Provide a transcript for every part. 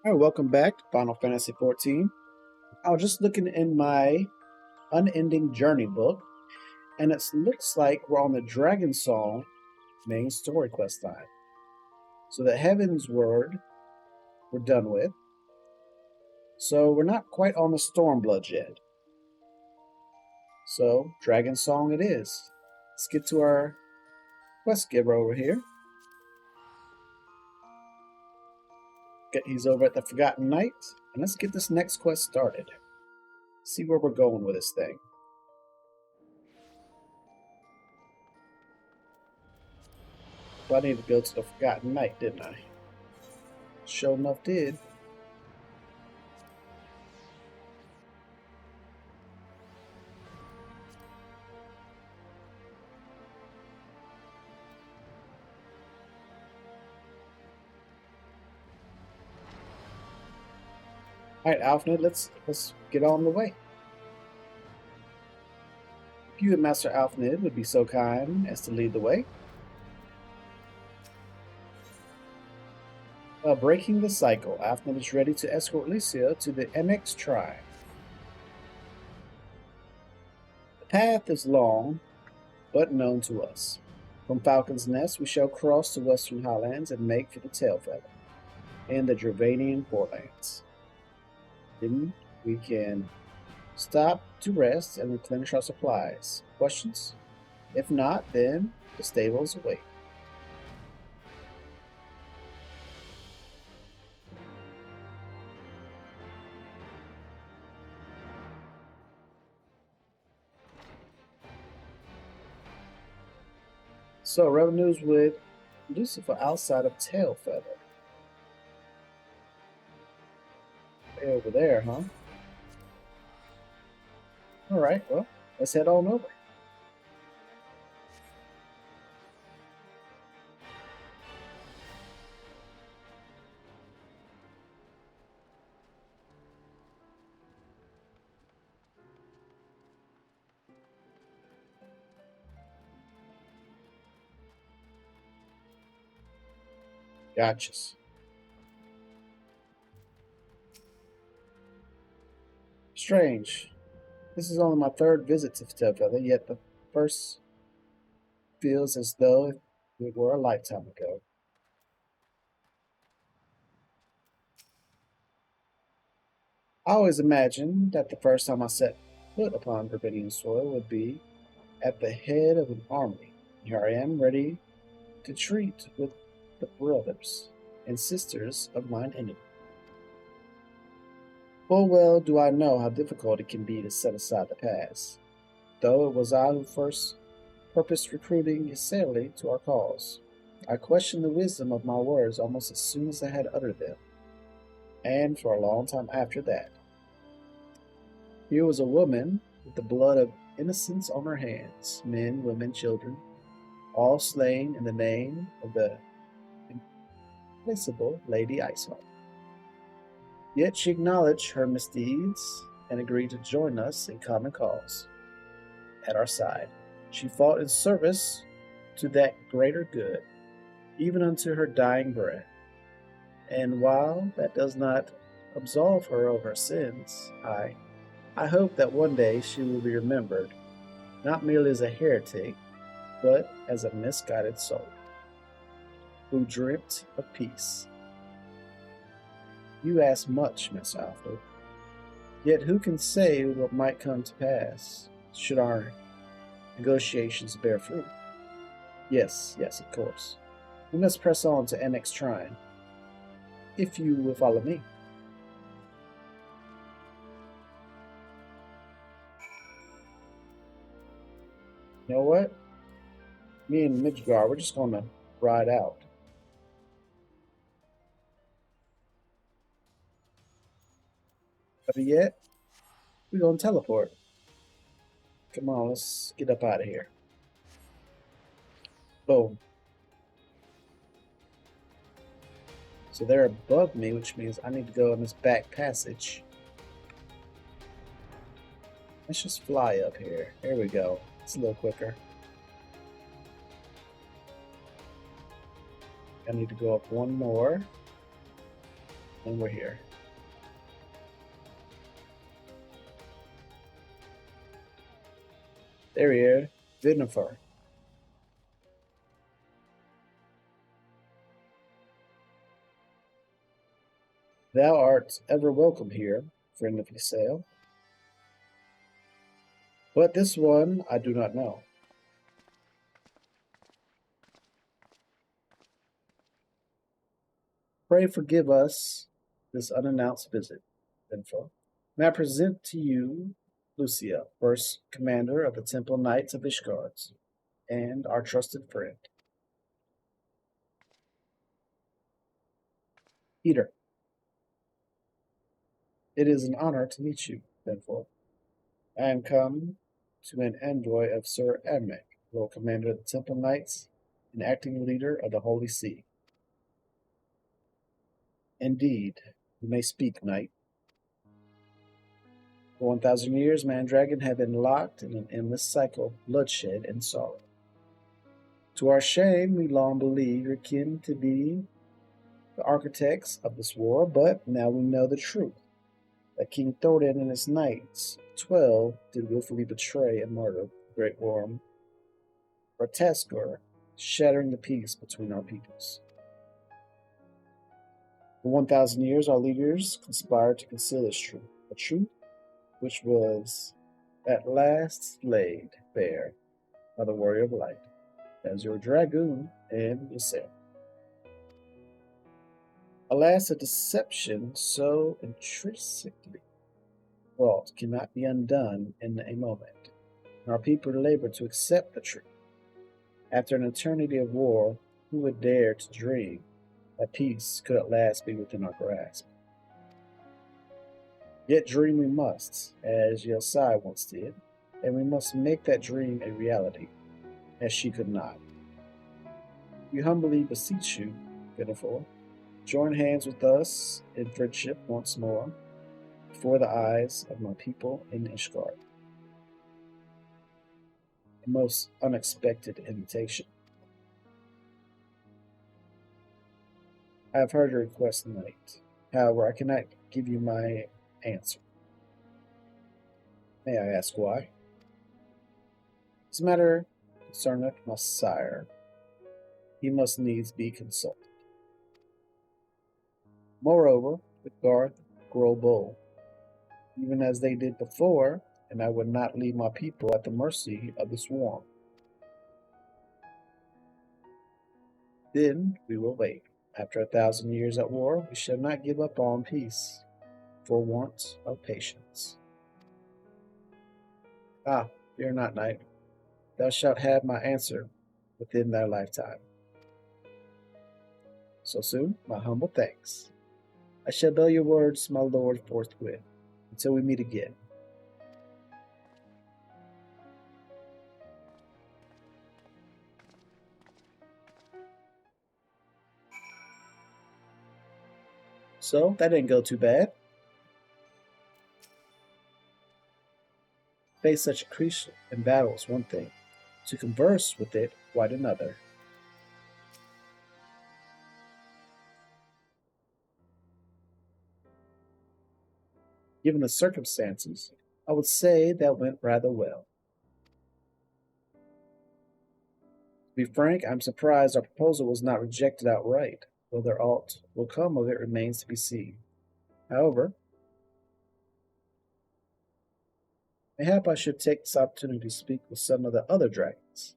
All right, welcome back to Final Fantasy XIV. I was just looking in my Unending Journey book, and it looks like we're on the Dragon Song main story quest line. So the Heaven's Word we're done with. So we're not quite on the Stormblood yet. So Dragon Song it is. Let's get to our quest giver over here. He's over at the Forgotten Knight, and let's get this next quest started. See where we're going with this thing. Well, I need to go to the Forgotten Knight, didn't I? Sure enough did. Alright, Alfnid, let's get on the way. If you and Master Alfnid would be so kind as to lead the way. Breaking the cycle, Alfnid is ready to escort Licia to the MX Tribe. The path is long, but known to us. From Falcon's Nest, we shall cross the Western Highlands and make for the Tailfeather and the Dravanian Forelands. Then we can stop to rest and replenish our supplies. Questions? If not, then the stables await. So, revenues with Lucifer outside of Tailfeather. Way over there, huh? Alright, well, let's head on over. Gotchas. Strange. This is only my third visit to Tailfeather, yet the first feels as though it were a lifetime ago. I always imagined that the first time I set foot upon Dravanian soil would be at the head of an army. Here I am, ready to treat with the brothers and sisters of mine enemy. Full well do I know how difficult it can be to set aside the past, though it was I who first purposed recruiting Yseli to our cause. I questioned the wisdom of my words almost as soon as I had uttered them, and for a long time after that. Here was a woman with the blood of innocents on her hands, men, women, children, all slain in the name of the implacable Lady Iceheart. Yet she acknowledged her misdeeds and agreed to join us in common cause. At our side, she fought in service to that greater good, even unto her dying breath. And while that does not absolve her of her sins, I hope that one day she will be remembered, not merely as a heretic, but as a misguided soul, who dreamt of peace. You ask much, Miss Alfred. Yet who can say what might come to pass, should our negotiations bear fruit? Yes, of course. We must press on to NX Trine, if you will follow me. You know what? Me and Midgar, we're just going to ride out. Better yet, we're going to teleport. Come on, let's get up out of here. Boom. So they're above me, which means I need to go in this back passage. Let's just fly up here. There we go. It's a little quicker. I need to go up one more. And we're here. There we are, Vinifer. Thou art ever welcome here, friend of Ysale. But this one I do not know. Pray forgive us this unannounced visit, Vinifer. May I present to you Lucia, first commander of the Temple Knights of Ishgard, and our trusted friend, Peter. It is an honor to meet you, Vinifer. I am come to an envoy of Sir Admec, Lord Commander of the Temple Knights and acting leader of the Holy See. Indeed, you may speak, knight. For 1,000 years, man and dragon have been locked in an endless cycle of bloodshed and sorrow. To our shame, we long believed your kin to be the architects of this war, but now we know the truth. That King Thorin and his knights, 12, did willfully betray and murder the Great Worm, Rataskur, shattering the peace between our peoples. For 1,000 years, our leaders conspired to conceal this truth, a truth which was at last laid bare by the Warrior of Light, as your dragoon and yourself. Alas, a deception so intrinsically wrought cannot be undone in a moment, and our people labor to accept the truth. After an eternity of war, who would dare to dream that peace could at last be within our grasp? Yet dream we must, as Eorzea once did, and we must make that dream a reality, as she could not. We humbly beseech you, Vinifer, join hands with us in friendship once more, before the eyes of my people in Ishgard. A most unexpected invitation. I have heard your request tonight. However, I cannot give you my answer. May I ask why? This matter concerneth my sire. He must needs be consulted. Moreover, with Garth grow bold, even as they did before, and I would not leave my people at the mercy of the swarm. Then we will wait. After 1,000 years at war, we shall not give up on peace, for want of patience. Ah, fear not, knight. Thou shalt have my answer within thy lifetime. So soon, my humble thanks. I shall bear your words, my lord, forthwith, until we meet again. So, that didn't go too bad. Face such a creature in battle is one thing. To converse with it, quite another. Given the circumstances, I would say that went rather well. To be frank, I'm surprised our proposal was not rejected outright. Whether aught will come of it remains to be seen. However, mayhap I should take this opportunity to speak with some of the other dragons.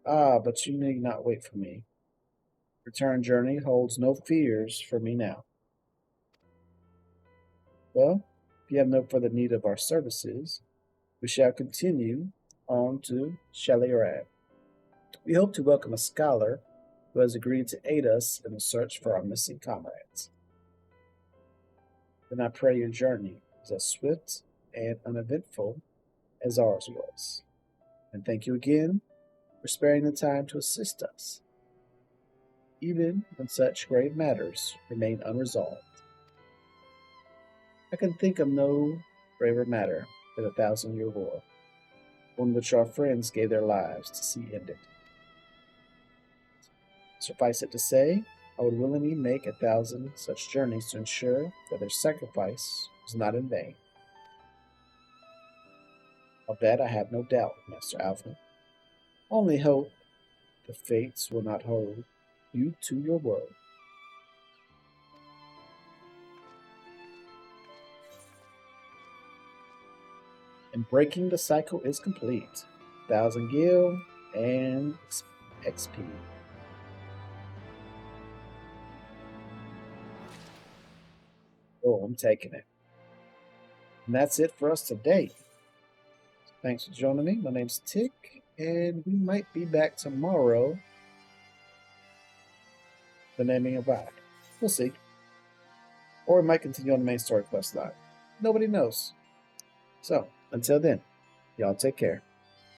Ah, but you need not wait for me. Return journey holds no fears for me now. Well, if you have no further need of our services, we shall continue on to Shaliarad. We hope to welcome a scholar who has agreed to aid us in the search for our missing comrades. Then I pray your journey is as swift and uneventful as ours was. And thank you again for sparing the time to assist us, even when such grave matters remain unresolved. I can think of no graver matter than 1,000-year war, one which our friends gave their lives to see ended. Suffice it to say, I would willingly make 1,000 such journeys to ensure that their sacrifice was not in vain. Of that I have no doubt, Master Alfred. Only hope the fates will not hold you to your word. And breaking the cycle is complete. 1,000 gil and XP. Oh, I'm taking it. And that's it for us today. Thanks for joining me. My name's Tick, and we might be back tomorrow for naming a ride. We'll see. Or we might continue on the main story quest line. Nobody knows. So, until then, y'all take care.